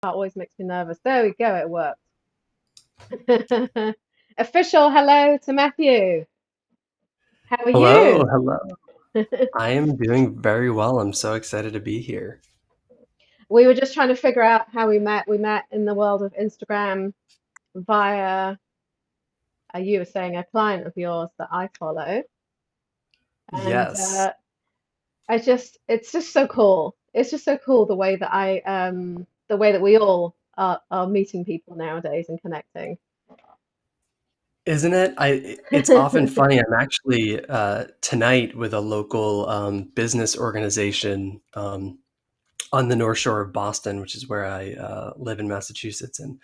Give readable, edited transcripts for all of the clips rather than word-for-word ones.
That always makes me nervous. There we go, it worked. Official hello to Matthew. How are Hello, you? hello. I am doing very well. I'm so excited to be here. We were just trying to figure out how we met. We met in the world of Instagram via, you were saying, a client of yours that I follow. And Yes. it's just so cool. It's just so cool the way that we all are meeting people nowadays and connecting. Isn't it? It's often funny. I'm actually tonight with a local business organization on the North Shore of Boston, which is where I live in Massachusetts, and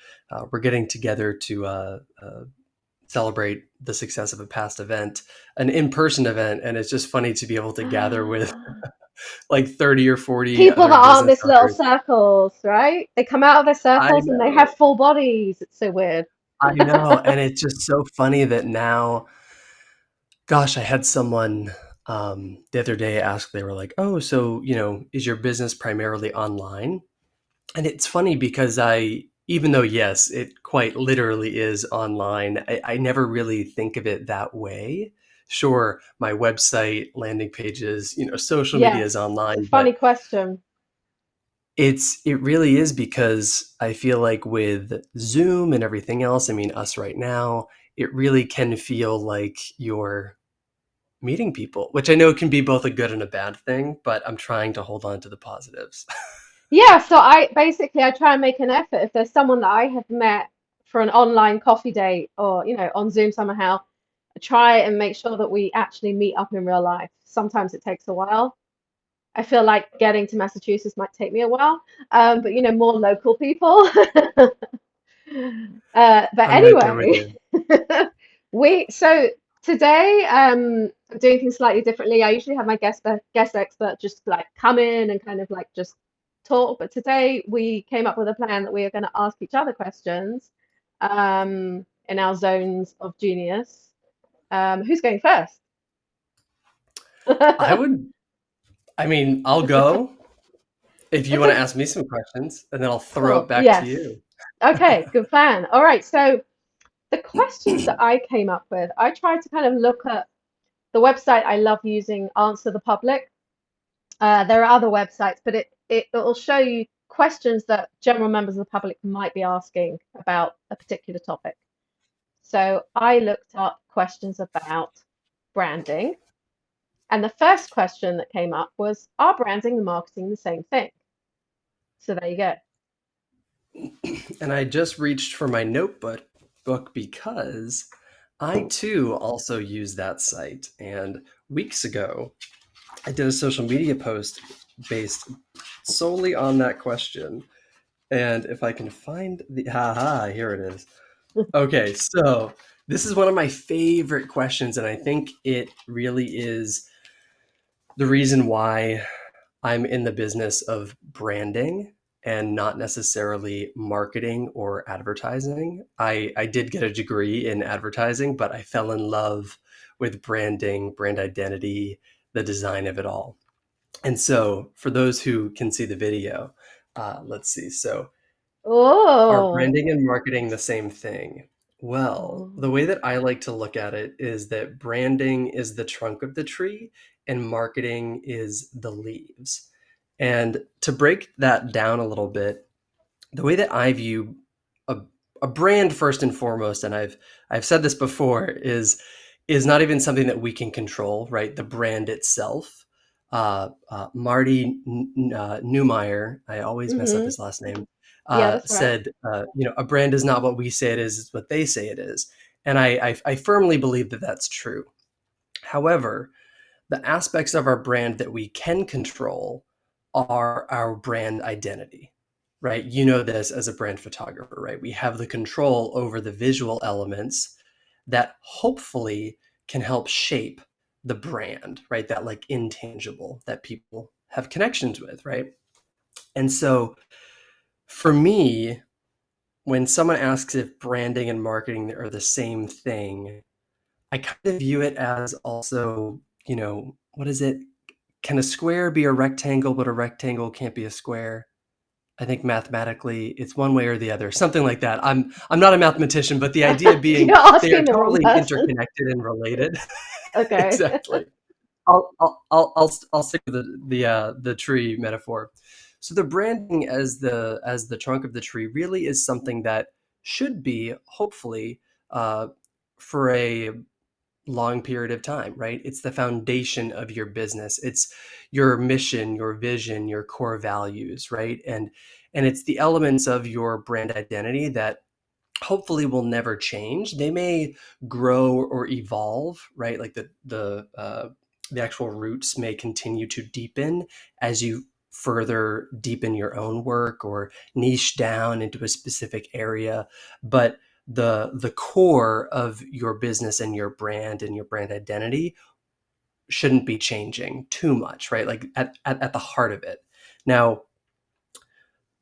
we're getting together to celebrate the success of a past event, an in-person event, and it's just funny to be able to gather with like 30 or 40 People other that aren't business this little owners. circles, right? They come out of their I circles and they have know. full bodies. It's so weird. I know, and it's just so funny that now, gosh, I had someone the other day ask, they were like, "Oh, so, is your business primarily online?" And it's funny because even though, yes, it quite literally is online, I never really think of it that way. Sure, my website, landing pages, social media is Yes, it's a online, funny but question. it really is because I feel like with Zoom and everything else, I mean, us right now, it really can feel like you're meeting people, which I know can be both a good and a bad thing, but I'm trying to hold on to the positives. Yeah, so I try and make an effort if there's someone that I have met for an online coffee date or on Zoom somehow, try and make sure that we actually meet up in real life. Sometimes it takes a while. I feel like getting to Massachusetts might take me a while, but more local people. But I'm right there with anyway, you. we so today I'm doing things slightly differently. I usually have my guest expert just like come in and kind of like just talk, but today we came up with a plan that we are going to ask each other questions in our zones of genius. Who's going first? I would, I mean, I'll go if you want to Okay, ask me some questions, and then I'll throw it cool. back to Yes. you. Okay, good plan. All right, so the questions that I came up with, I tried to kind of look at the website I love using, Answer the Public. There are other websites, but it will show you questions that general members of the public might be asking about a particular topic. So I looked up questions about branding, and the first question that came up was, are branding and marketing the same thing? So there you go. And I just reached for my notebook book because I too also use that site. And weeks ago, I did a social media post based solely on that question. And if I can find the haha, here it is. Okay, so this is one of my favorite questions, and I think it really is the reason why I'm in the business of branding and not necessarily marketing or advertising. I did get a degree in advertising, but I fell in love with branding, brand identity, the design of it all. And so, for those who can see the video, let's see. So, are Oh. branding and marketing the same thing? Well, the way that I like to look at it is that branding is the trunk of the tree and marketing is the leaves. And to break that down a little bit, the way that I view a, a brand first and foremost, and I've said this before, is not even something that we can control, right? The brand itself. Marty Neumeyer, I always mess up Hmm. his last name, Yeah, that's right. said, a brand is not what we say it is; it's what they say it is. And I firmly believe that that's true. However, the aspects of our brand that we can control are our brand identity, right? You know this as a brand photographer, right? We have the control over the visual elements that hopefully can help shape the brand, right? That like intangible that people have connections with, right? And so for me, when someone asks if branding and marketing are the same thing, I kind of view it as also, what is it? Can a square be a rectangle, but a rectangle can't be a square? I think mathematically it's one way or the other, something like that. I'm not a mathematician, but the idea being You're they are asking the wrong totally person. interconnected and related. Okay. Exactly. I'll stick with the tree metaphor. So the branding as the trunk of the tree really is something that should be hopefully uh, for a long period of time, right? It's the foundation of your business. It's your mission, your vision, your core values, right? And it's the elements of your brand identity that hopefully will never change. They may grow or evolve, right? Like the actual roots may continue to deepen as you further deepen your own work or niche down into a specific area. But the core of your business and your brand identity shouldn't be changing too much, right? Like at the heart of it. Now,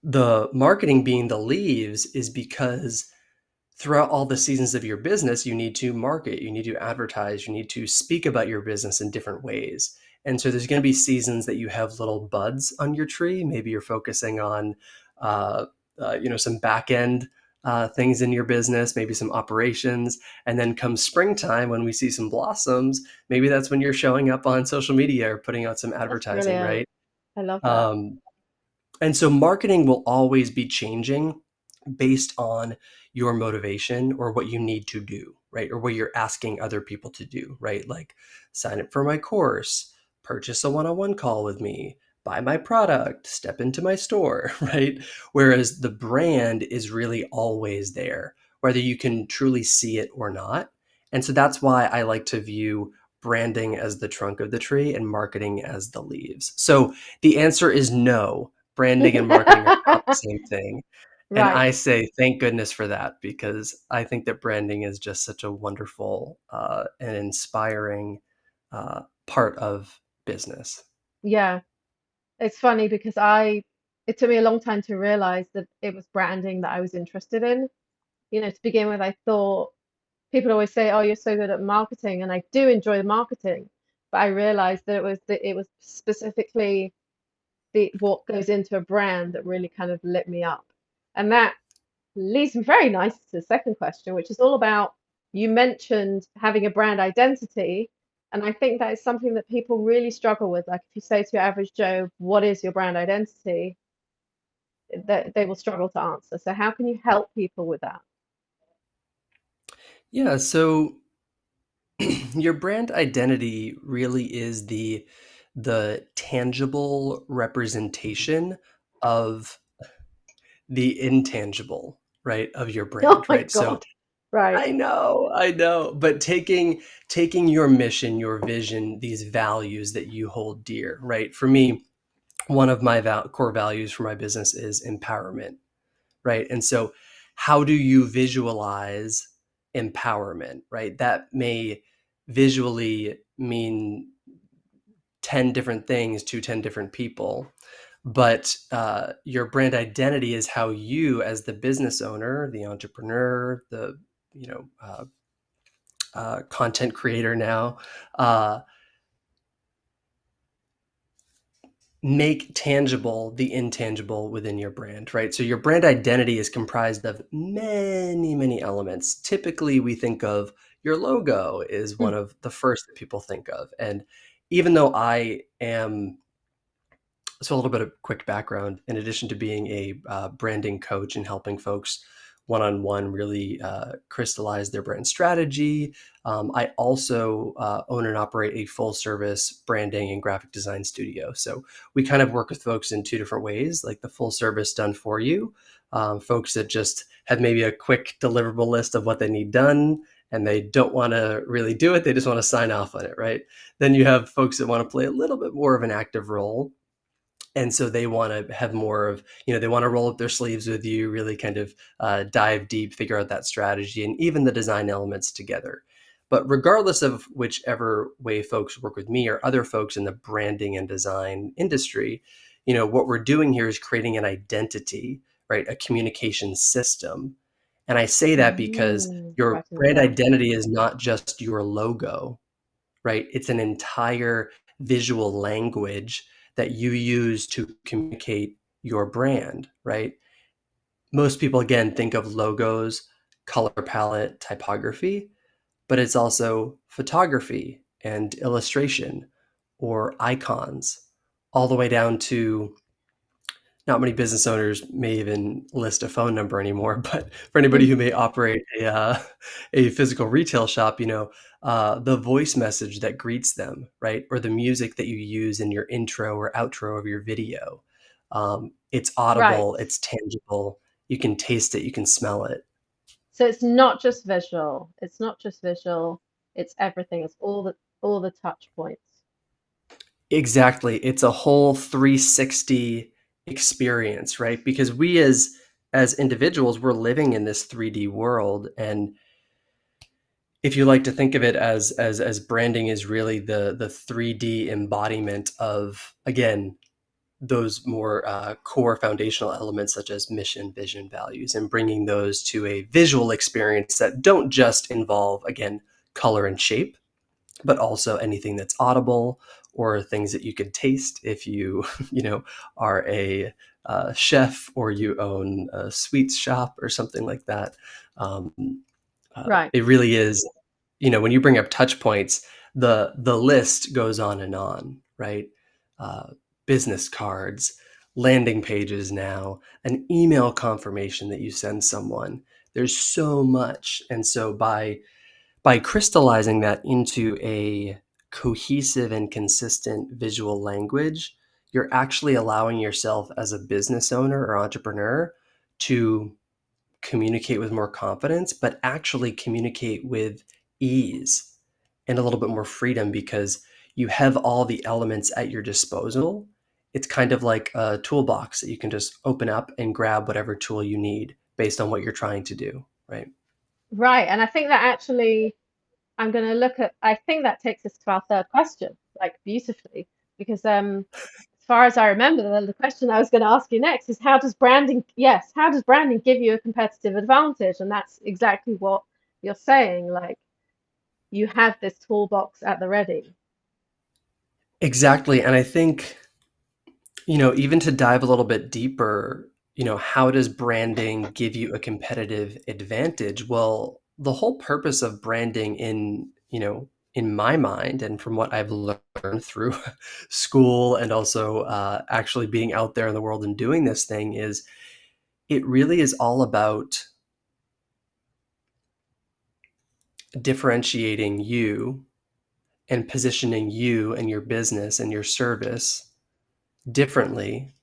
the marketing being the leaves is because throughout all the seasons of your business, you need to market, you need to advertise, you need to speak about your business in different ways. And so there's going to be seasons that you have little buds on your tree. Maybe you're focusing on, uh, some back end things in your business, maybe some operations. And then come springtime, when we see some blossoms, maybe that's when you're showing up on social media or putting out some That's advertising, brilliant. right? I love that. Um, and so marketing will always be changing based on your motivation or what you need to do, right? Or what you're asking other people to do, right? Like sign up for my course, purchase a one-on-one call with me, buy my product, step into my store, right? Whereas the brand is really always there, whether you can truly see it or not. And so that's why I like to view branding as the trunk of the tree and marketing as the leaves. So the answer is no. Branding and marketing are not the same thing. And Right. I say thank goodness for that because I think that branding is just such a wonderful and inspiring part of business. Yeah. It's funny because it took me a long time to realize that it was branding that I was interested in. To begin with, I thought people always say, "Oh, you're so good at marketing," and I do enjoy marketing, but I realized that it was specifically the what goes into a brand that really kind of lit me up. And that leads me very nice to the second question, which is all about you mentioned having a brand identity. And I think that is something that people really struggle with. Like if you say to your average Joe, what is your brand identity? That they will struggle to answer. So how can you help people with that? Yeah, so your brand identity really is the tangible representation of the intangible, right, of your Oh brand, my right? So God. Right. I know, but taking your mission, your vision, these values that you hold dear, right? For me, one of my core values for my business is empowerment, right? And so, how do you visualize empowerment, right? That may visually mean 10 different things to 10 different people. But your brand identity is how you, as the business owner, the entrepreneur, the you know content creator now, uh, make tangible the intangible within your brand, right? So your brand identity is comprised of many, many elements. Typically, we think of your logo is one of the first that people think of. And even though I am so a little bit of quick background, in addition to being a branding coach and helping folks one-on-one really crystallize their brand strategy, I also own and operate a full-service branding and graphic design studio. So we kind of work with folks in two different ways, like the full service done for you, folks that just have maybe a quick deliverable list of what they need done and they don't want to really do it, they just want to sign off on it, right? Then you have folks that want to play a little bit more of an active role, and so they want to have more of, they want to roll up their sleeves with you, really kind of dive deep, figure out that strategy and even the design elements together. But regardless of whichever way folks work with me or other folks in the branding and design industry, what we're doing here is creating an identity, right? A communication system. And I say that because your Writing that brand down. identity is not just your logo, right? It's an entire visual language that you use to communicate your brand, right? Most people, again, think of logos, color palette, typography, but it's also photography and illustration or icons, all the way down to, not many business owners may even list a phone number anymore, but for anybody who may operate a physical retail shop, the voice message that greets them, right? Or the music that you use in your intro or outro of your video. It's Right. audible, it's tangible, you can taste it, you can smell it. So it's not just visual. It's not just visual. It's everything. It's all the touch points. Exactly. It's a whole 360 experience, right? Because we as individuals, we're living in this 3D world, and if you like to think of it as branding is really the 3D embodiment of, again, those more core foundational elements such as mission, vision, values, and bringing those to a visual experience that don't just involve, again, color and shape, but also anything that's audible or things that you could taste if you, are a chef or you own a sweets shop or something like that. Um, Right. it really is, when you bring up touch points, the list goes on, right? Uh, Business cards, landing pages now, an email confirmation that you send someone. There's so much, and so by crystallizing that into a cohesive and consistent visual language, you're actually allowing yourself as a business owner or entrepreneur to communicate with more confidence, but actually communicate with ease and a little bit more freedom because you have all the elements at your disposal. It's kind of like a toolbox that you can just open up and grab whatever tool you need based on what you're trying to do, right? Right. And I think that actually I'm going to look at, I think that takes us to our third question, like beautifully, because as far as I remember, the question I was going to ask you next is how does branding give you a competitive advantage? And that's exactly what you're saying. Like you have this toolbox at the ready. Exactly. And I think, even to dive a little bit deeper, how does branding give you a competitive advantage? Well, the whole purpose of branding in my mind and from what I've learned through school and also actually being out there in the world and doing this thing is it really is all about differentiating you and positioning you and your business and your service differently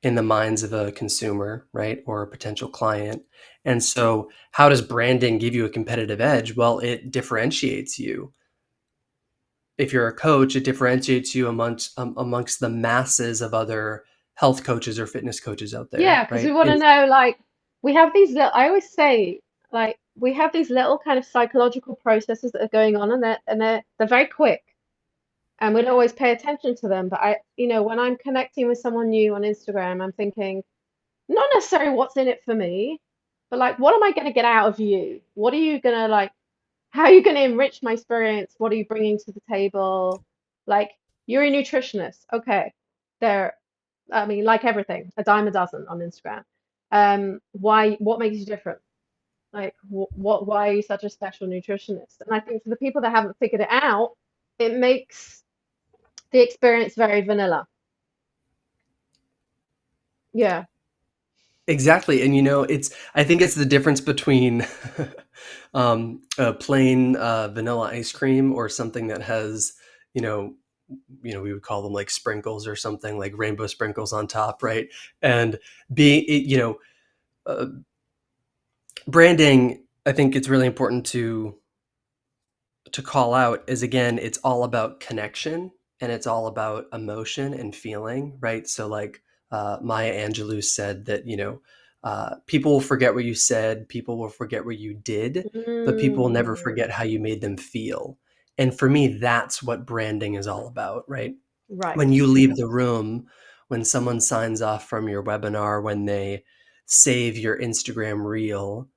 in the minds of a consumer, right, or a potential client. And so, how does branding give you a competitive edge? Well, it differentiates you. If you're a coach, it differentiates you amongst the masses of other health coaches or fitness coaches out there, Yeah, because we right? want to know, like, we have these little, I always say, like, we have these little kind of psychological processes that are going on, and they're very quick, and we don't always pay attention to them. But when I'm connecting with someone new on Instagram, I'm thinking, not necessarily what's in it for me, but like, what am I going to get out of you? What are you going to like? How are you going to enrich my experience? What are you bringing to the table? Like, you're a nutritionist. Okay. There, I mean, like everything, a dime a dozen on Instagram. What makes you different? Like, why are you such a special nutritionist? And I think for the people that haven't figured it out, it makes the experience very vanilla. Yeah. Exactly, and I think it's the difference between a plain vanilla ice cream or something that has, you know, we would call them like sprinkles or something like rainbow sprinkles on top, right? And being, uh, branding, I think it's really important to call out is, again, it's all about connection and it's all about emotion and feeling, right? So like Maya Angelou said that, people will forget what you said, people will forget what you did, but people will never Mm, forget how you made them feel. And for me, that's what branding is all about, right? right. When you leave the room, when someone signs off from your webinar, when they save your Instagram reel,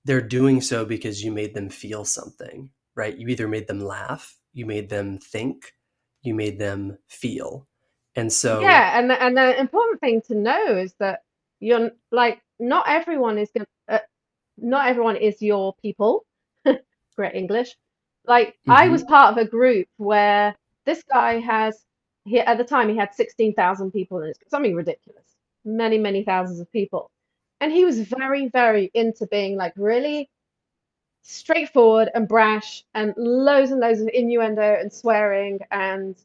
they're doing so because you made them feel something, right? You either made them laugh, you made them think, you made them feel. And so, Yeah, and the important thing to know is that you're like not everyone is going not everyone is your people. Great English. Like I was mhm, part of a group where this guy has he at the time he had 16,000 people in it, something ridiculous. Many, many thousands of people. And he was very, very into being like really straightforward and brash and loads of innuendo and swearing and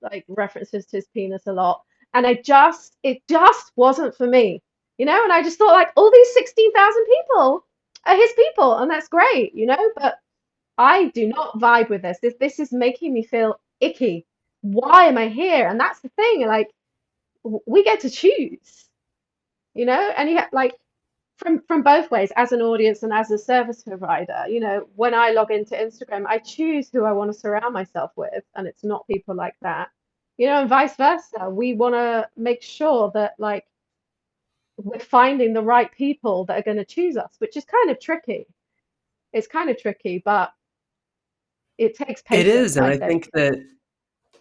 like references to his penis a lot. And it just wasn't for me, you know? And I just thought like all these 16,000 people are his people and that's great, you know? But I do not vibe with this. This is making me feel icky. Why am I here? And that's the thing, like we get to choose, you know? And you have like from both ways, as an audience and as a service provider, you know, when I log into Instagram, I choose who I want to surround myself with, and it's not people like that, you know, and vice versa. We want to make sure that like we're finding the right people that are going to choose us, which is kind of tricky. It's kind of tricky, but it takes it patience, is, and I I think. think that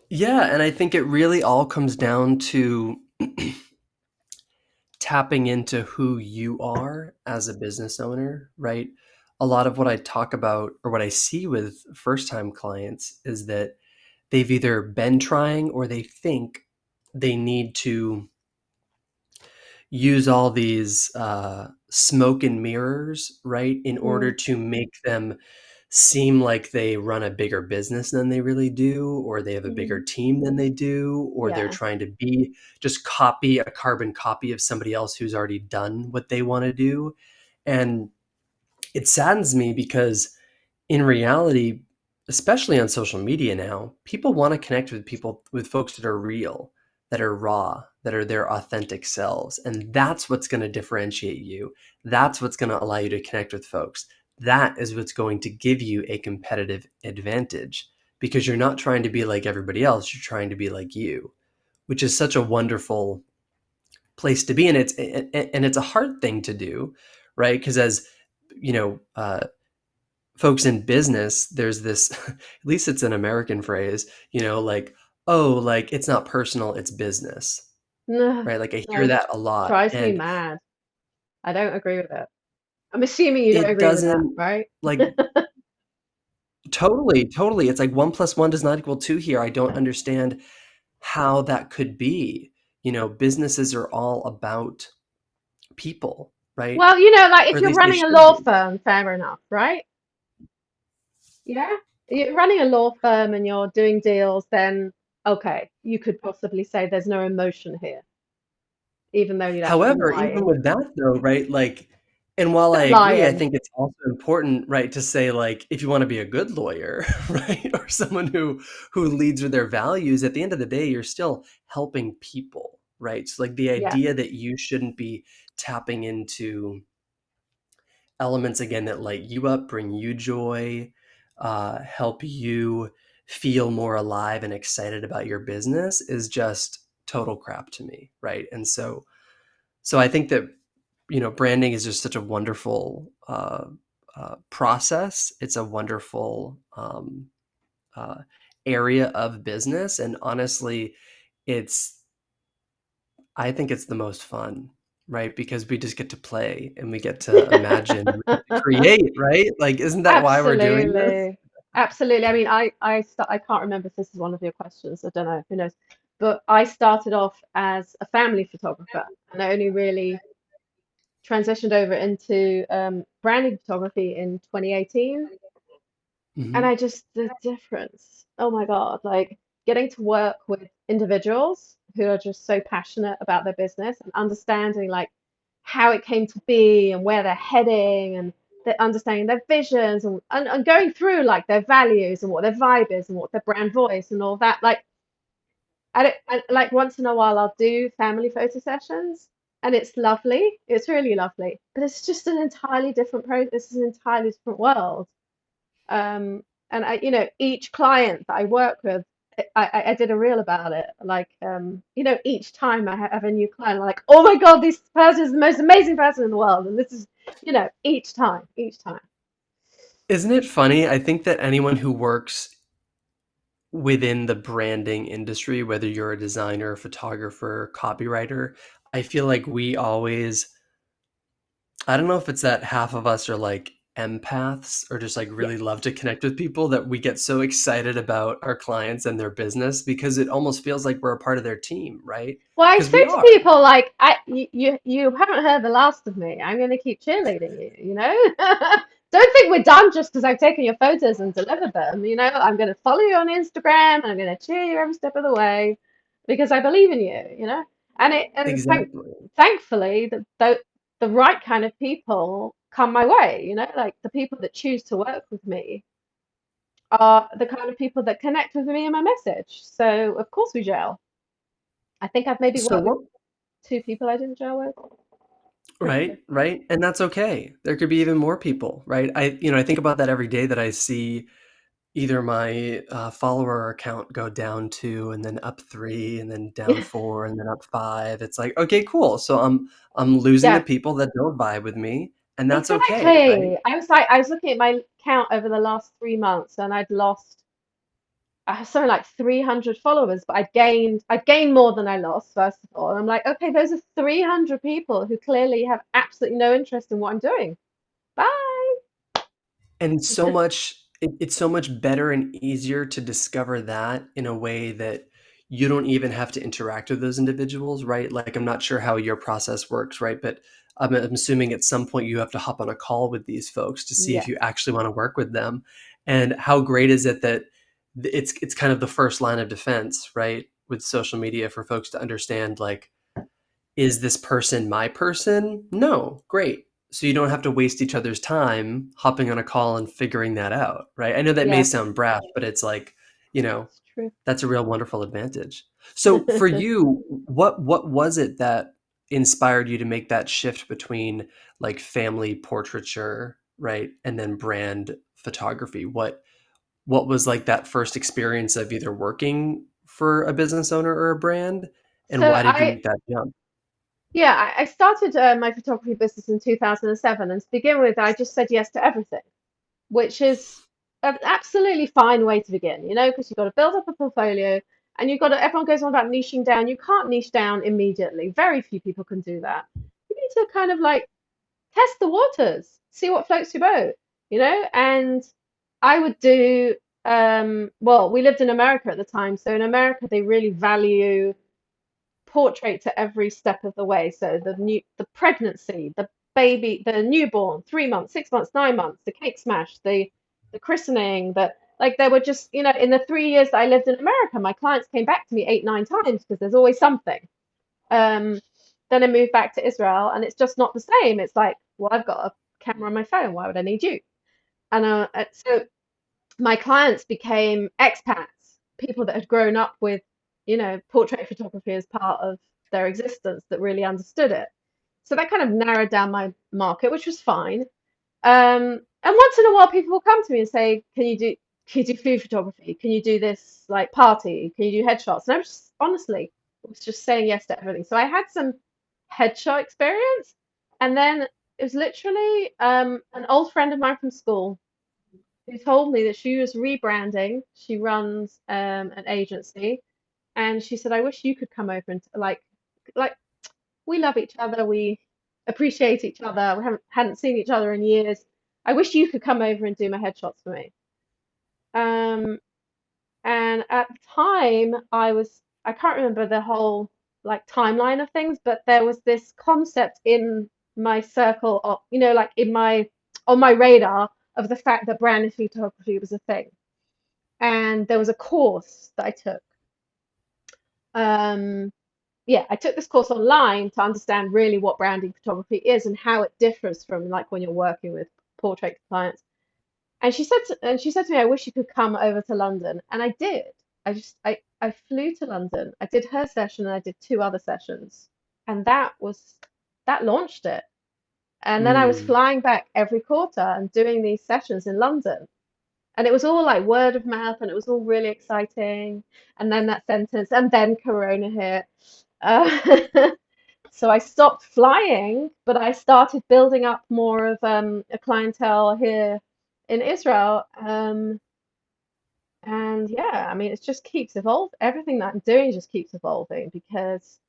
yeah, and I think it really all comes down to tapping into who you are as a business owner, right? A lot of what I talk about or what I see with first-time clients is that they've either been trying or they think they need to use all these smoke and mirrors, right, in order Mm, to make them seem like they run a bigger business than they really do, or they have a bigger mm, team than they do, or they're yeah. trying to be just copy a carbon copy of somebody else who's already done what they want to do. And it saddens me because in reality, especially on social media now, people want to connect with people with folks that are real, that are raw, that are their authentic selves. And that's what's going to differentiate you. That's what's going to allow you to connect with folks. That is what's going to give you a competitive advantage because you're not trying to be like everybody else, you're trying to be like you, which is such a wonderful place to be. And it's a hard thing to do, right? Because as you know, folks in business, there's this, at least it's an American phrase, like, oh, like it's not personal, it's business, No, right? Like I hear no, that a lot. drives me And mad. I don't agree with it. I'm assuming you don't it agree with that, doesn't right? like totally, totally. It's like one plus one does not equal two here. I don't understand how that could be. Businesses are all about people, right? Well, you know, like Or if at you're least they running a should law be. firm, fair enough, right? Yeah. You're running a law firm and you're doing deals, then okay, you could possibly say there's no emotion here, even though you're actually However, even lying. with that though, right, like and while I Still agree, I lying. think it's also important, right, to say, like, if you wanna be a good lawyer, right, or someone who leads with their values, at the end of the day, you're still helping people, right? So, like, the Yeah. idea that you shouldn't be tapping into elements, again, that light you up, bring you joy, help you feel more alive and excited about your business is just total crap to me, right? And so I think that branding is just such a wonderful process. It's a wonderful uh, area of business, and honestly, it's I think it's the most fun, right? Because we just get to play and we get to imagine, we get to create, right? Like, isn't that why we're doing this? Absolutely. Absolutely. I mean, I can't remember if this is one of your questions. I don't know, who knows. But I started off as a family photographer and I only really transitioned over into branding photography in 2018. And Mhm. I just, the difference, oh my God, like getting to work with individuals who are just so passionate about their business and understanding like how it came to be and where they're heading and they're understanding their visions and going through like their values and what their vibe is and what their brand voice and all that. Like, like once in a while I'll do family photo sessions and it's lovely. It's really lovely, but it's just an entirely different process. It's an entirely different world. And I, you know, each client that I work with, I did a reel about it. Like, you know, each time I have a new client, I'm like, oh my God, this person is the most amazing person in the world. And this is, you know, each time. Isn't it funny? I think that anyone who works within the branding industry, whether you're a designer, photographer, copywriter, I feel like we always, I don't know if it's that half of us are like empaths or just like really love to Yes. connect with people that we get so excited about our clients and their business because it almost feels like we're a part of their team, right? Well, I Because we say to are. people like, you haven't heard the last of me. I'm going to keep cheerleading you, you know? Don't think we're done just because I've taken your photos and delivered them. You know, I'm going to follow you on Instagram and I'm going to cheer you every step of the way because I believe in you, you know? Exactly. Thankfully, the right kind of people come my way, you know? Like the people that choose to work with me are the kind of people that connect with me and my message. So, of course, we gel. I think I've maybe So worked with what, two people I didn't gel with. right, right, and that's okay. There could be even more people, right? I think about that every day that I see either my follower count go down 2 and then up 3 and then down 4 and then up 5. It's like, okay, cool. So I'm losing the Yeah, people that don't vibe with me, and that's okay, right? exactly. I was looking at my count over the last 3 months and I'd lost something like 300 followers, but I'd gained more than I lost, first of all. And I'm like, okay, those are 300 people who clearly have absolutely no interest in what I'm doing. Bye. And it's so much better and easier to discover that in a way that you don't even have to interact with those individuals, right? Like, I'm not sure how your process works, right? But I'm assuming at some point you have to hop on a call with these folks to see if Yes. you actually want to work with them. And how great is it that it's kind of the first line of defense, right? With social media for folks to understand, like, is this person my person? No. Great. So you don't have to waste each other's time hopping on a call and figuring that out, right? I know that may Yes, sound brash, but it's like, you know, it's true. that's a real wonderful advantage. So for you, what was it that inspired you to make that shift between like family portraiture, right, and then brand photography? What was like that first experience of either working for a business owner or a brand, and So why did you make that jump? yeah, I started my photography business in 2007, and to begin with, I just said yes to everything, which is an absolutely fine way to begin, you know, because you've got to build up a portfolio and you've got to, everyone goes on about niching down. You can't niche down immediately. Very few people can do that. You need to kind of like test the waters, see what floats your boat, you know, and I would do, well, we lived in America at the time. So in America, they really value portrait to every step of the way. So the pregnancy, the baby, the newborn, 3 months, 6 months, 9 months, the cake smash, the christening, the like there were just, you know, in the 3 years that I lived in America, my clients came back to me 8, 9 times because there's always something. Um, then I moved back to Israel and it's just not the same. It's like, well, I've got a camera on my phone. Why would I need you? And so my clients became expats, people that had grown up with, you know, portrait photography as part of their existence that really understood it. So that kind of narrowed down my market, which was fine. And once in a while, people will come to me and say, can you do food photography? Can you do this like party? Can you do headshots?" And I was just, honestly was just saying yes to everything. So I had some headshot experience, and then it was literally an old friend of mine from school who told me that she was rebranding. She runs an agency, and she said, "I wish you could come over and like we love each other, we appreciate each other, we hadn't seen each other in years. I wish you could come over and do my headshots for me." Um, and at the time, I can't remember the whole like timeline of things, but there was this concept in my circle of, you know, like in my on my radar of the fact that brand photography was a thing. And there was a course that I took. Um, yeah, I took this course online to understand really what branding photography is and how it differs from like when you're working with portrait clients. And she said to me, "I wish you could come over to London." And I did. I flew to London. I did her session and I did two other sessions. And that launched it. And then I was Mm. flying back every quarter and doing these sessions in London. And it was all like word of mouth and it was all really exciting. And then that sentence, and then Corona hit. Uh, so I stopped flying, but I started building up more of a clientele here in Israel. And yeah, I mean, it just keeps evolving. Everything that I'm doing just keeps evolving because,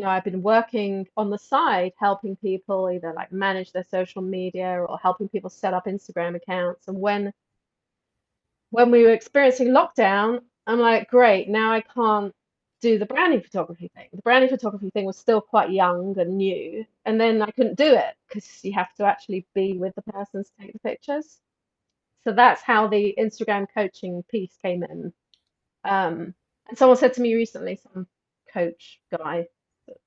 I've been working on the side, helping people either like manage their social media or helping people set up Instagram accounts. And when we were experiencing lockdown, I'm like, great, now I can't do the branding photography thing. The branding photography thing was still quite young and new, and then I couldn't do it because you have to actually be with the person to take the pictures. So that's how the Instagram coaching piece came in. And someone said to me recently, some coach guy that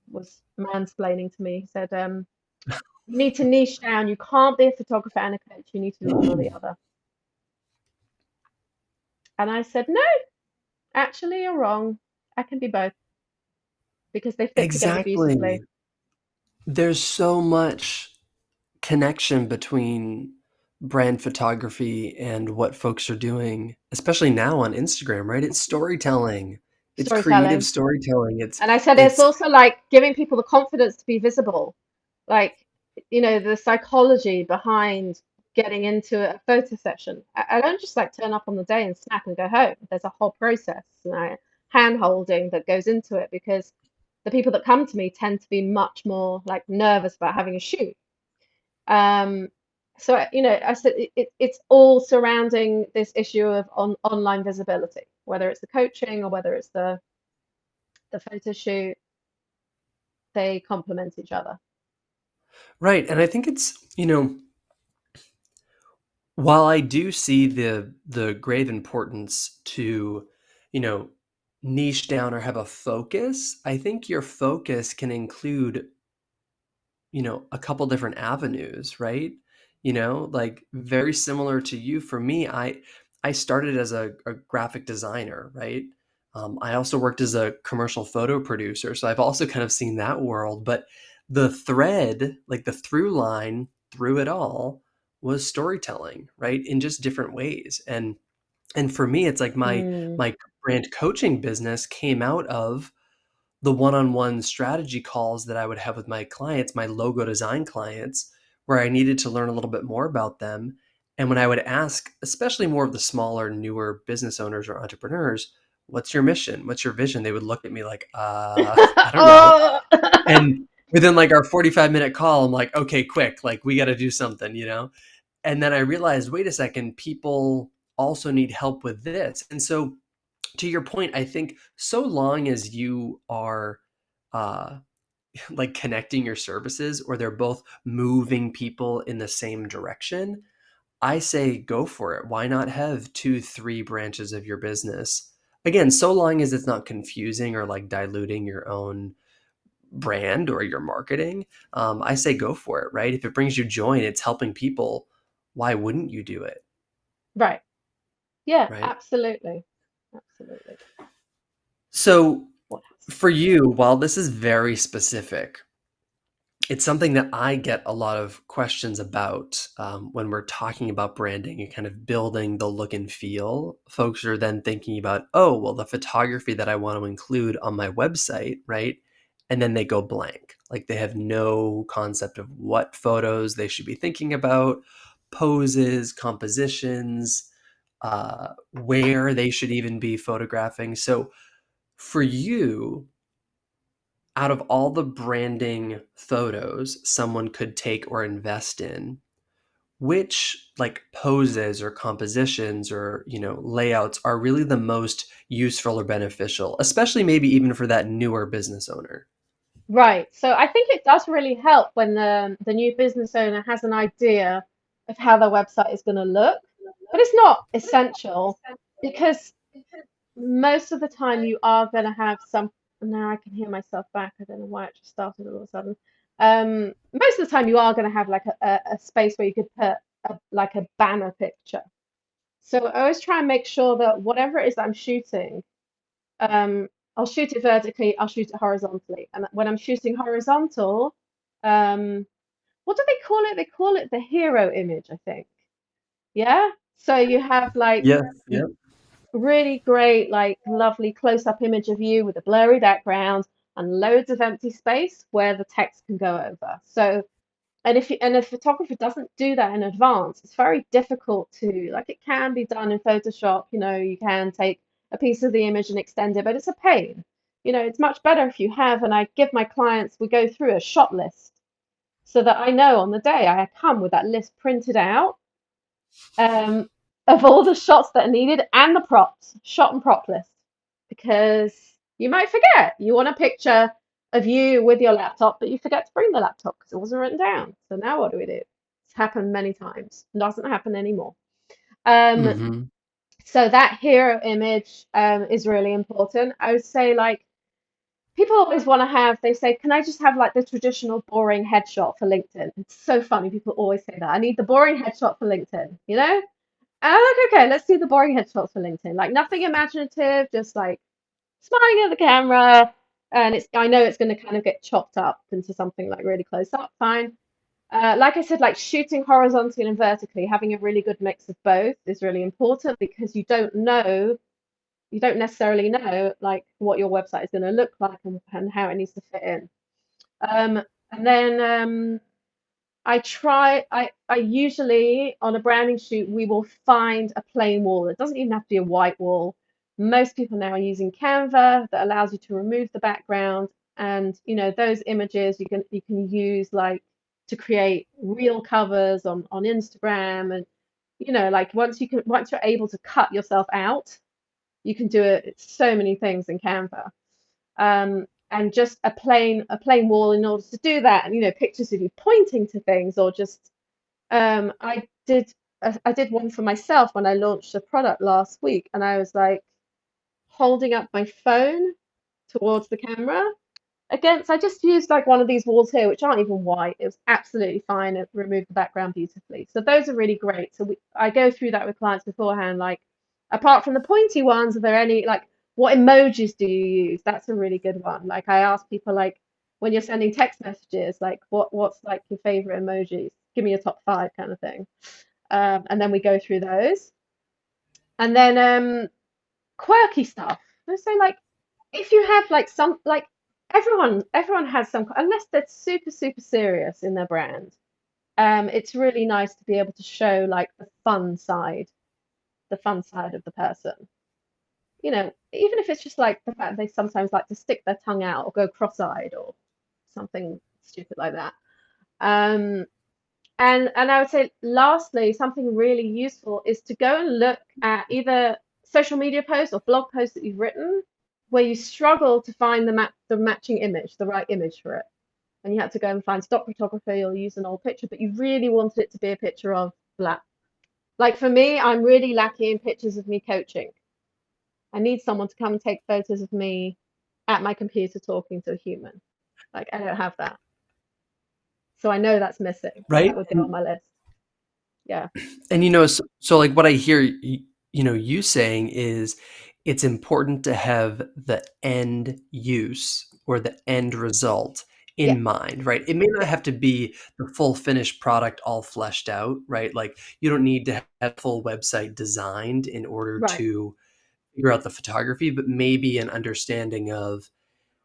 was mansplaining to me, said, you need to niche down. You can't be a photographer and a coach. You need to do one or the other. And I said, no, actually, you're wrong. I can be both because they fit together beautifully. Exactly. There's so much connection between brand photography and what folks are doing, especially now on Instagram, right? It's storytelling. It's creative Storytelling. storytelling. It's And I said it's it's also like giving people the confidence to be visible. Like, the psychology behind getting into a photo session. I don't just like turn up on the day and snap and go home. There's a whole process, hand holding that goes into it because the people that come to me tend to be much more like nervous about having a shoot. Um, so, I said it's all surrounding this issue of online visibility, whether it's the coaching or whether it's the photo shoot, they complement each other. right. And I think while I do see the grave importance to, you know, niche down or have a focus, I think your focus can include a couple different avenues, right? Like very similar to you. For me, I started as a graphic designer, right? I also worked as a commercial photo producer, so I've also kind of seen that world. But the thread, like the through line through it all, was storytelling, right? In just different ways. And for me, it's like my Mm. my brand coaching business came out of the one-on-one strategy calls that I would have with my clients, my logo design clients, where I needed to learn a little bit more about them. And when I would ask, especially more of the smaller, newer business owners or entrepreneurs, what's your mission? What's your vision? They would look at me like, I don't know. Oh, And within like our 45-minute call, I'm like, okay, quick, like we got to do something. And then I realized, wait a second, people also need help with this. And so to your point, I think so long as you are uh, like connecting your services or they're both moving people in the same direction, I say go for it. Why not have two, three branches of your business? Again, so long as it's not confusing or like diluting your own brand or your marketing, I say go for it, right? If it brings you joy and it's helping people, why wouldn't you do it, right. Yeah, right? absolutely. Absolutely. So What else? for you, while this is very specific, it's something that I get a lot of questions about when we're talking about branding and kind of building the look and feel. Folks are then thinking about, oh, well, the photography that I want to include on my website, right? And then they go blank. Like they have no concept of what photos they should be thinking about, poses, compositions, where they should even be photographing. So for you, out of all the branding photos someone could take or invest in, which like poses or compositions or layouts are really the most useful or beneficial, especially maybe even for that newer business owner? Right. So I think it does really help when the new business owner has an idea of how their website is going to look, but it's not essential because most of the time you are going to have some. Now I can hear myself back. I don't know why it just started all of a sudden. Most of the time you are going to have like a space where you could put like a banner picture. So I always try and make sure that whatever it is that I'm shooting, um, I'll shoot it vertically, I'll shoot it horizontally. And when I'm shooting horizontal, um, what do they call it? They call it the hero image, I think. Yeah. So you have like Yes. Yep. really great, like lovely close-up image of you with a blurry background and loads of empty space where the text can go over. So and a photographer doesn't do that in advance, it's very difficult to, like, it can be done in Photoshop, you can take a piece of the image and extend it, but it's a pain. It's much better if you have, and I give my clients, we go through a shot list so that I know on the day I come with that list printed out, um, of all the shots that are needed and the props, shot and prop list, because you might forget. You want a picture of you with your laptop, but you forget to bring the laptop because it wasn't written down. So now what do we do? It's happened many times. It doesn't happen anymore. Um, Hmm. so that hero image is really important. I would say, like, people always want to have, they say, can I just have like the traditional boring headshot for LinkedIn? It's so funny. People always say that. I need the boring headshot for LinkedIn, you know? And I'm like, okay, let's do the boring headshots for LinkedIn. Like nothing imaginative, just like smiling at the camera. And I know it's going to kind of get chopped up into something like really close up, fine. Like I said, like shooting horizontally and vertically, having a really good mix of both is really important because you don't necessarily know like what your website is going to look like and how it needs to fit in. Um, and then I usually on a branding shoot, we will find a plain wall. It doesn't even have to be a white wall. Most people now are using Canva that allows you to remove the background, and those images you can use like to create real covers on Instagram, and like once you're able to cut yourself out, you can do it so many things in Canva. And just a plain wall in order to do that, and pictures of you pointing to things, or just I did one for myself when I launched a product last week, and I was like holding up my phone towards the camera against. I just used like one of these walls here, which aren't even white. It was absolutely fine. It removed the background beautifully. So those are really great. So I go through that with clients beforehand. Like, apart from the pointy ones, are there any like what emojis do you use? That's a really good one. Like I ask people like when you're sending text messages, like what's like your favorite emojis? Give me your top five kind of thing. And then we go through those. And then quirky stuff. Let's say like if you have like some like everyone has some, unless they're super super serious in their brand. It's really nice to be able to show like the fun side of the person. Even if it's just like the fact they sometimes like to stick their tongue out or go cross-eyed or something stupid like that. Um, and I would say lastly, something really useful is to go and look at either social media posts or blog posts that you've written where you struggle to find the matching image, the right image for it. And you had to go and find stock photography or use an old picture, but you really wanted it to be a picture of black. Like for me, I'm really lacking in pictures of me coaching. I need someone to come and take photos of me at my computer talking to a human. Like I don't have that. So I know that's missing. So Right. that would go on my list. Yeah. And so like what I hear you saying is it's important to have the end use or the end result Yeah. in mind, right? It may not Yeah. have to be the full finished product all fleshed out, right? Like you don't need to have a full website designed in order Right. to figure out the photography, but maybe an understanding of,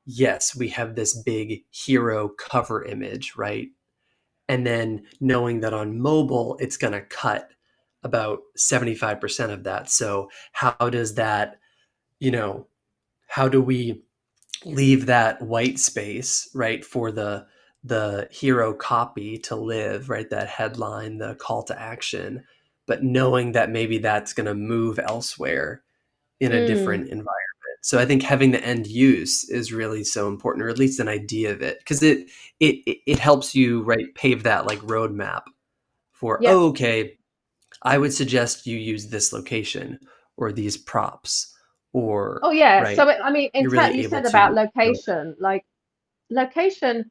yes, we have this big hero cover image, right? And then knowing that on mobile it's going to cut about 75% of that. So how does that, you know, how do we leave that white space, right, for the hero copy to live, right, that headline, the call to action, but knowing that maybe that's going to move elsewhere in a Mm. different environment. So I think having the end use is really so important, or at least an idea of it, because it helps you, right, pave that like roadmap for, Yeah. oh, okay, I would suggest you use this location or these props, or Oh yeah. So right, I mean, you're really you able said about to. location, like location,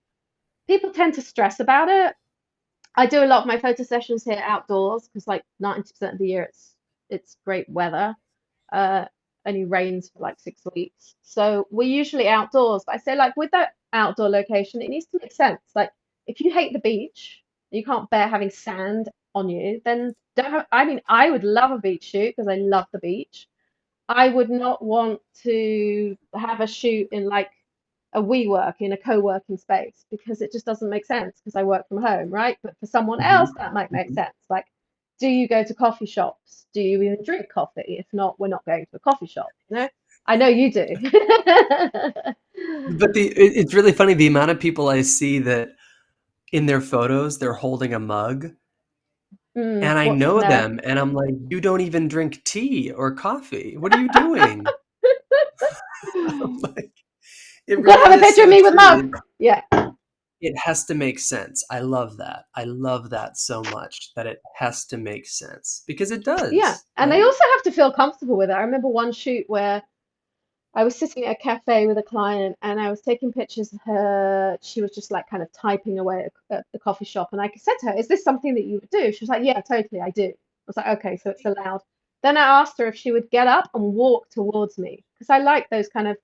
people tend to stress about it. I do a lot of my photo sessions here outdoors because like 90% of the year it's great weather. Uh, Only rains for like 6 weeks. So we're usually outdoors. But I say like with that outdoor location, it needs to make sense. Like if you hate the beach, you can't bear having sand on you, then don't have, I mean, I would love a beach shoot because I love the beach. I would not want to have a shoot in like a WeWork in a co-working space because it just doesn't make sense because I work from home, right? But for someone Mhm. else, that might make Mhm. sense. Like, do you go to coffee shops? Do you even drink coffee? If not, we're not going to a coffee shop, you know? I know you do. But it's really funny the amount of people I see that in their photos, they're holding a mug, and I What's in know there? them, and I'm like, "You don't even drink tea or coffee. What are you doing?" I'm like, it Gotta really have a is picture of so me with true. mug. Yeah. It has to make sense. I love that. I love that so much that it has to make sense because it Yeah. does, And they right? also have to feel comfortable with it. I remember one shoot where I was sitting at a cafe with a client and I was taking pictures of her. She was just like kind of typing away at the coffee shop. And I said to her, "Is this something that you would do?" She was like, "Yeah, totally, I do." I was like, "Okay, so it's allowed." Then I asked her if she would get up and walk towards me because I like those kind of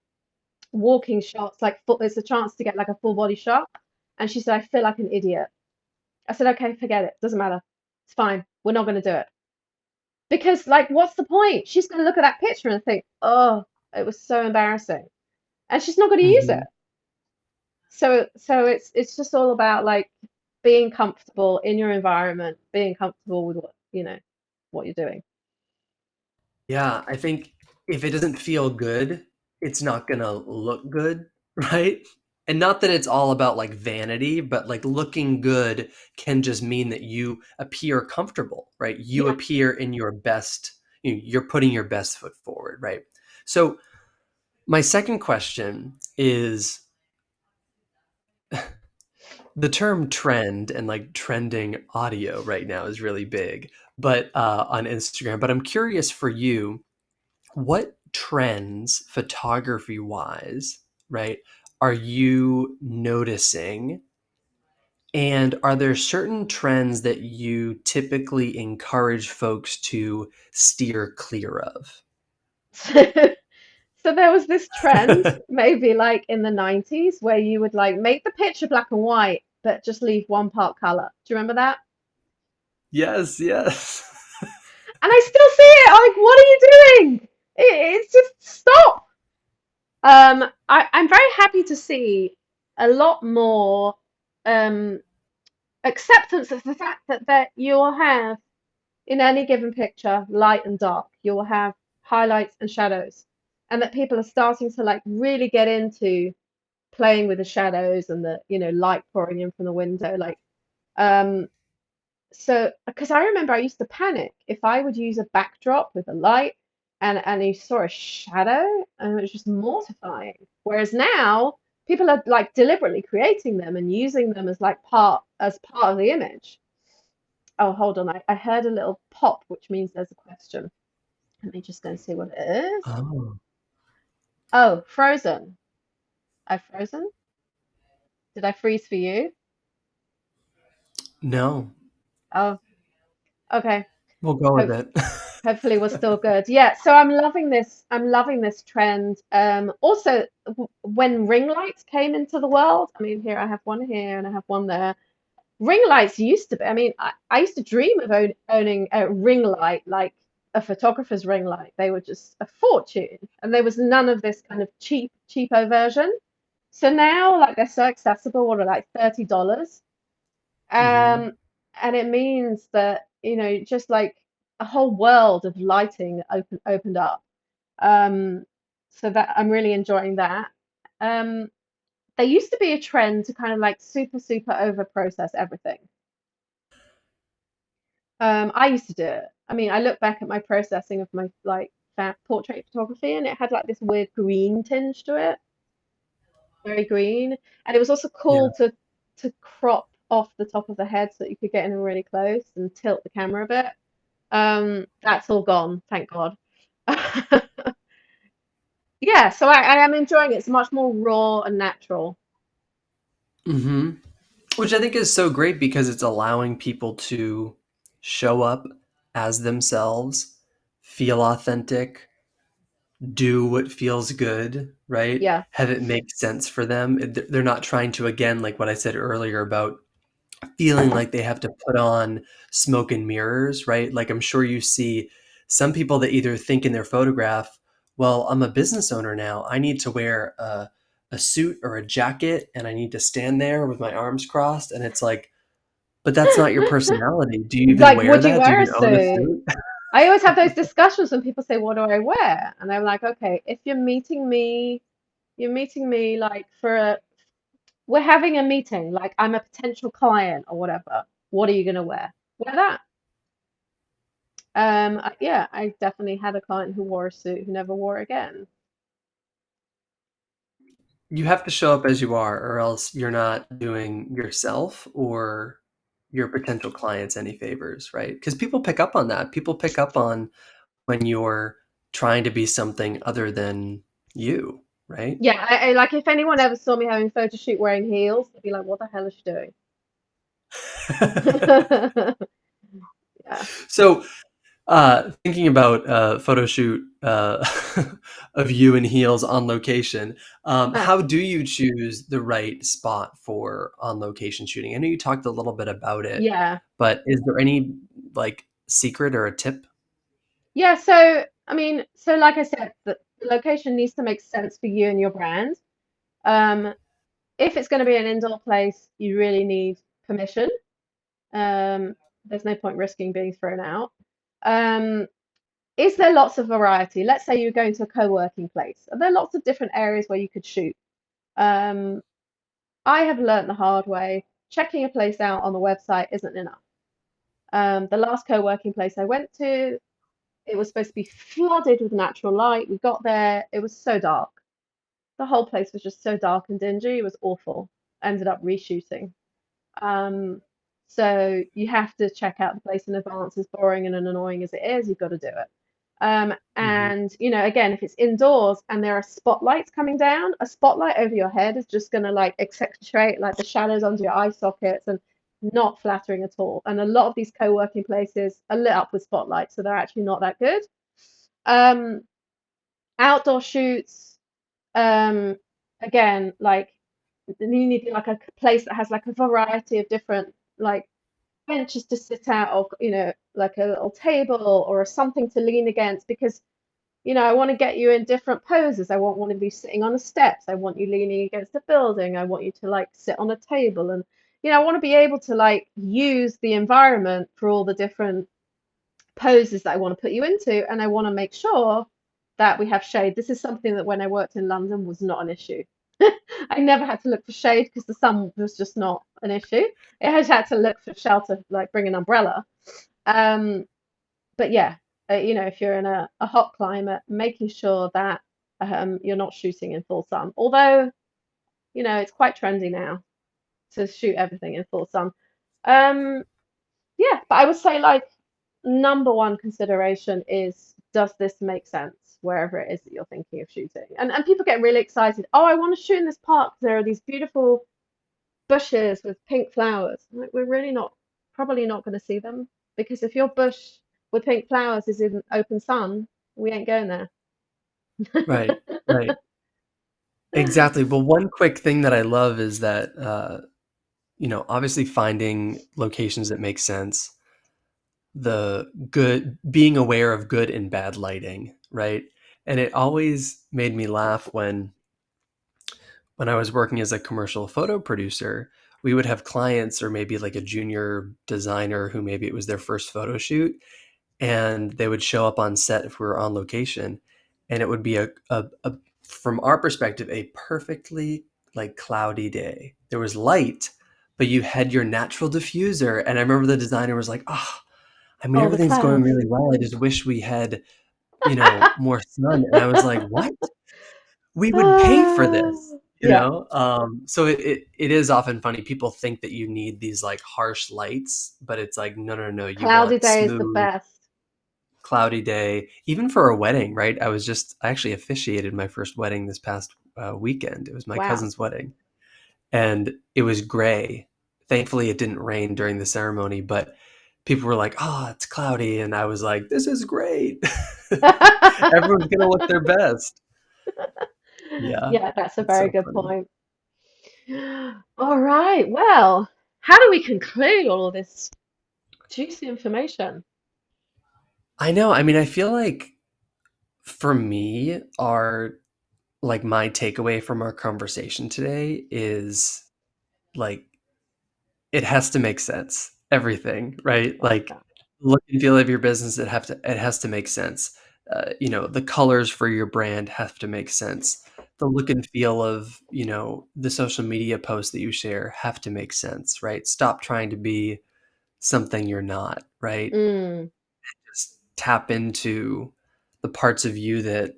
walking shots, like full, it's a chance to get like a full body shot. And she said, "I feel like an idiot." I said, "Okay, forget it. Doesn't matter. It's fine. We're not going to do it." Because, like, what's the point? She's going to look at that picture and think, "Oh, it was so embarrassing." And she's not going to use it. Mhm. So it's just all about like being comfortable in your environment, being comfortable with what what you're doing. Yeah, I think if it doesn't feel good, it's not gonna look good, right? And not that it's all about like vanity, but like looking good can just mean that you appear comfortable, right? You Yeah. appear in your best, you're putting your best foot forward, right? So my second question is the term trend and like trending audio right now is really big, but on Instagram. But I'm curious for you, what trends photography wise, right, are you noticing? And are there certain trends that you typically encourage folks to steer clear of? So there was this trend, maybe like in the 90s, where you would like make the picture black and white, but just leave one part color. Do you remember that? Yes, yes. And I still see it. I'm like, what are you doing? It's just stop. I'm very happy to see a lot more um, acceptance of the fact that you will have in any given picture light and dark. You will have highlights and shadows, and that people are starting to like really get into playing with the shadows and the light pouring in from the window. Like um, so because I remember I used to panic if I would use a backdrop with a light and you saw a shadow and it was just mortifying. Whereas now people are like deliberately creating them and using them as like part of the image. Oh, hold on. I heard a little pop, which means there's a question. Let me just go and see what it is. Oh, Oh, frozen. I frozen? Did I freeze for you? no. Oh, okay. We'll go with Hope it. hopefully we're still good. Yeah, so I'm loving this. I'm loving this trend. Also, when ring lights came into the world, I mean, here I have one here and I have one there. Ring lights used to be, I mean, I used to dream of owning a ring light, like a photographer's ring light. They were just a fortune, and there was none of this kind of cheapo version. So now, like, they're so accessible, what are like $30? Mhm. Um, and it means that, just like a whole world of lighting opened up. Um, so that I'm really enjoying that. Um, there used to be a trend to kind of like super over process everything. I used to do it. I mean, I look back at my processing of my like portrait photography, and it had like this weird green tinge to it, very green. And it was also Yeah. cool to crop off the top of the head so that you could get in really close and tilt the camera a bit. That's all gone, thank God. Yeah, so I am enjoying it. It's much more raw and natural. Mhm. Which I think is so great because it's allowing people to show up as themselves, feel authentic, do what feels good, right? Yeah. Have it make sense for them. They're not trying to, again, like what I said earlier about feeling like they have to put on smoke and mirrors, right? Like I'm sure you see some people that either think in their photograph, well, I'm a business owner now. I need to wear a suit or a jacket and I need to stand there with my arms crossed. And it's like, but that's not your personality. Do you even Like, wear would you that? Do you wear a even own a suit? suit? I always have those discussions when people say, "What do I wear?" And I'm like, "Okay, if you're meeting me like for we're having a meeting, like I'm a potential client or whatever. What are you gonna wear? Wear that." Yeah, I definitely had a client who wore a suit who never wore again. You have to show up as you are, or else you're not doing yourself or your potential clients any favors, right? Because people pick up on that. People pick up on when you're trying to be something other than you, right? Yeah, I like if anyone ever saw me having a photo shoot wearing heels, they'd be like, "What the hell is she doing?" Yeah. So, thinking about a photo shoot of you in heels on location, Uh, how do you choose the right spot for on location shooting? I know you talked a little bit about it, yeah. but is there any like secret or a tip? Yeah, so I mean, so like I said, the location needs to make sense for you and your brand. Um, if it's going to be an indoor place, you really need permission. Um, there's no point risking being thrown out. Um, is there lots of variety? Let's say you're going to a co-working place. Are there lots of different areas where you could shoot? Um, I have learnt the hard way. Checking a place out on the website isn't enough. The last co-working place I went to, it was supposed to be flooded with natural light. We got there, it was so dark. The whole place was just so dark and dingy. It was awful. Ended up reshooting. Um, so you have to check out the place in advance, as boring and annoying as it is, you've got to do it. Mhm. And again, if it's indoors and there are spotlights coming down, a spotlight over your head is just going to like accentuate like the shadows under your eye sockets and not flattering at all. And a lot of these co-working places are lit up with spotlights, so they're actually not that good. Um, Outdoor shoots, um, again, like you need like a place that has like a variety of different like benches to sit at, or like a little table or something to lean against, because I want to get you in different poses. I want one of you sitting on the steps. I want you leaning against a building. I want you to like sit on a table, and I want to be able to like use the environment for all the different poses that I want to put you into, and I want to make sure that we have shade. This is something that when I worked in London was not an issue. I never had to look for shade because the sun was just not an issue. I had to look for shelter, like bring an umbrella. Um, but yeah, if you're in a hot climate, making sure that you're not shooting in full sun. Although, it's quite trendy now to shoot everything in full sun. Um, yeah, but I would say like number one consideration is, does this make sense wherever it is that you're thinking of shooting? And people get really excited. Oh, I want to shoot in this park. There are these beautiful bushes with pink flowers. Like, we're really not probably not going to see them, because if your bush with pink flowers is in open sun, we ain't going there. Right, right. Exactly. Well, one quick thing that I love is that, obviously finding locations that make sense, the good, being aware of good and bad lighting, right? And it always made me laugh when I was working as a commercial photo producer, we would have clients or maybe like a junior designer who maybe it was their first photo shoot, and they would show up on set if we were on location, and it would be a from our perspective a perfectly like cloudy day. There was light, but you had your natural diffuser, and I remember the designer was like, "Oh, I mean Oh, the everything's going clouds. really well. I just wish we had, more sun." And I was like, "What? We would pay for this." Yeah, So it is often funny. People think that you need these like harsh lights, but it's like, no, no, no. You cloudy want day is the smooth, best. cloudy day, even for a wedding, right? I actually officiated my first wedding this past weekend. It was my Wow. cousin's wedding, and it was gray. Thankfully, it didn't rain during the ceremony, but people were like, "Oh, it's cloudy," and I was like, "This is great. Everyone's gonna look their best." Yeah, Yeah, that's a it's very so good funny. point. All right. Well, how do we conclude all of this juicy information? I know. I mean, I feel like for me, our like my takeaway from our conversation today is like it has to make sense. Everything, right? Love Like that. look and feel of your business, it has to make sense. The colors for your brand have to make sense. The look and feel of, the social media posts that you share have to make sense, right? Stop trying to be something you're not, right? Mm, Just tap into the parts of you that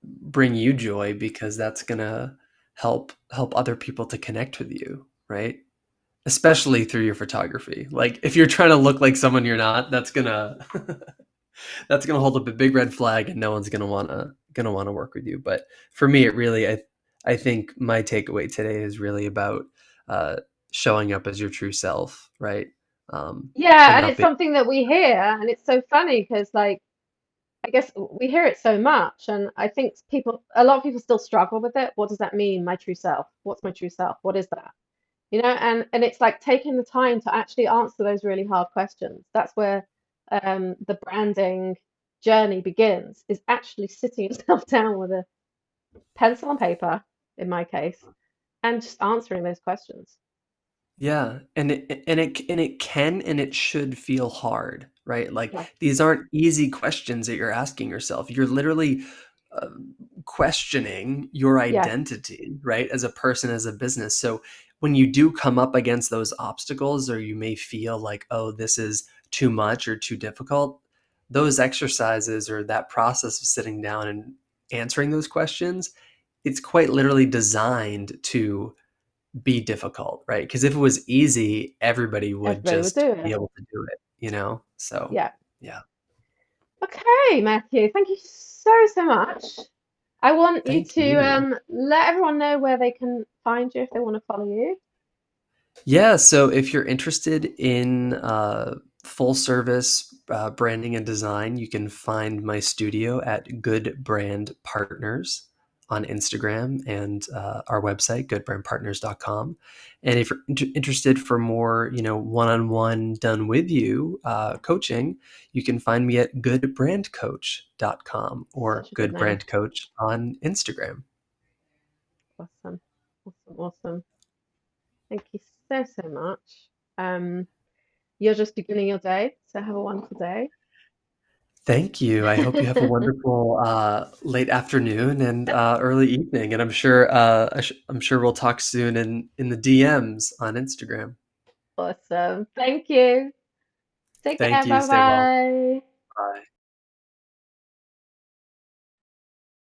bring you joy because that's gonna help other people to connect with you, right? Especially through your photography. Like if you're trying to look like someone you're not, that's gonna that's gonna hold up a big red flag, and no one's gonna wanna work with you. But for me, I think my takeaway today is really about uh, showing up as your true self, right? yeah, And and not it's being something that we hear, and it's so funny because, like, I guess we hear it so much, and I think a lot of people still struggle with it. What does that mean, my true self? What's my true self? What is that? And it's like taking the time to actually answer those really hard questions. That's where the branding journey begins, is actually sitting yourself down with a pencil and paper, in my case, and just answering those questions. Yeah, and it can and it should feel hard, right? Like Yeah. these aren't easy questions that you're asking yourself. You're literally uh, questioning your Yeah. identity, right? As a person, as a business. So when you do come up against those obstacles, or you may feel like, oh, this is too much or too difficult, those exercises or that process of sitting down and answering those questions, it's quite literally designed to be difficult, right? Because if it was easy, everybody would Everybody would just do be it. able to do it, you know? So, Yeah. yeah. Okay, Matthew, thank you so much. I want you Thank to you. let everyone know where they can find you if they want to follow you. Yeah, so if you're interested in full service branding and design, you can find my studio at Good Brand Partners on Instagram and our website, goodbrandpartners.com. And if you're interested for more, one-on-one done with you coaching, you can find me at goodbrandcoach.com or Such a good Good name. Brand Coach on Instagram. Awesome. Awesome. Thank you so much. Um, you're just beginning your day, so have a wonderful day. Thank you. I hope you have a wonderful late afternoon and early evening, and I'm sure we'll talk soon in the DMs on Instagram. Awesome. Thank you. Take care. Thank you. Bye Stay well. bye. Bye.